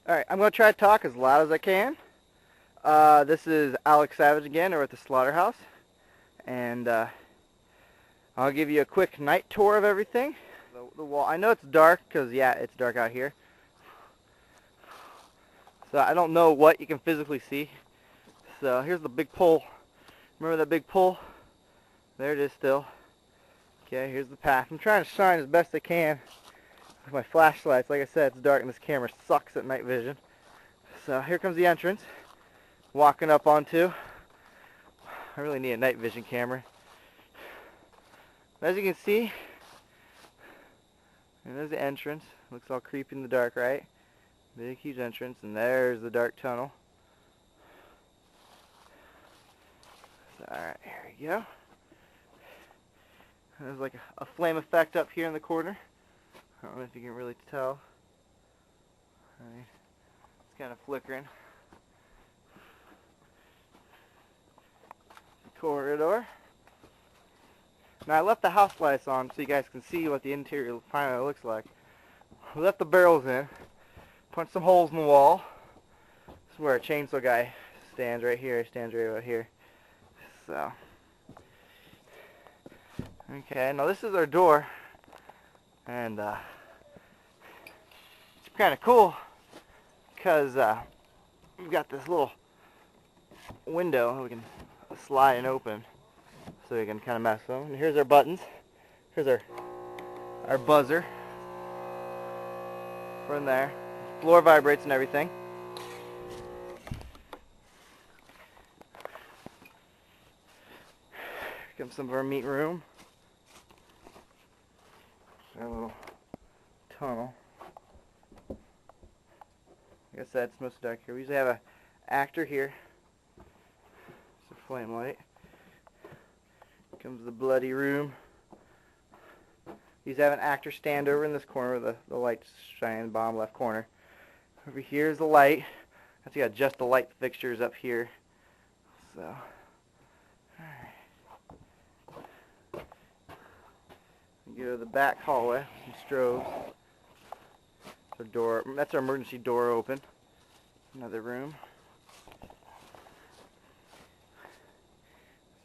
Alright, I'm going to try to talk as loud as I can. This is Alex Savage again, or at the slaughterhouse. And I'll give you a quick night tour of everything. The wall, I know it's dark because, yeah, it's dark out here. So I don't know what you can physically see. So here's the big pole. Remember that big pole? There it is still. Okay, here's the path. I'm trying to shine as best I can with my flashlights. Like I said, it's dark and this camera sucks at night vision. So here comes the entrance. Walking up onto. I really need a night vision camera. As you can see, there's the entrance. Looks all creepy in the dark, right? Big huge entrance, and there's the dark tunnel. So, alright, here we go. There's like a flame effect up here in the corner. I don't know if you can really tell. Right. It's kind of flickering. Corridor. Now I left the house lights on so you guys can see what the interior finally looks like. We left the barrels in, punched some holes in the wall. This is where a chainsaw guy stands right here. He stands right about here. So, okay, now this is our door, and it's kind of cool because we've got this little window we can slide and open so we can kind of mess with them. And here's our buttons. Here's our buzzer from there. Floor vibrates and everything. Here comes some of our meat room. Our little tunnel. Like I said, it's mostly dark here. We usually have an actor here. It's a flame light. Here comes the bloody room. These have an actor stand over in this corner where the light's shining in the bottom left corner. Over here is the light. That's got just the light fixtures up here. So, alright. We go to the back hallway, some strobes. Our door, that's our emergency door open. Another room. It's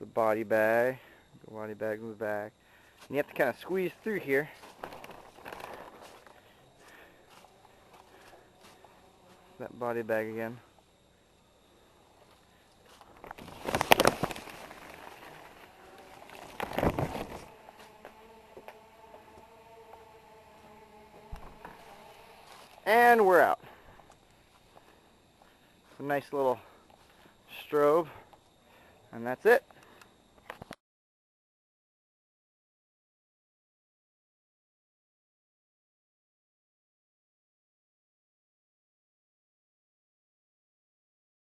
a body bag. The body bag in the back. And you have to kind of squeeze through here. That body bag again. And we're out. A nice little strobe. And that's it.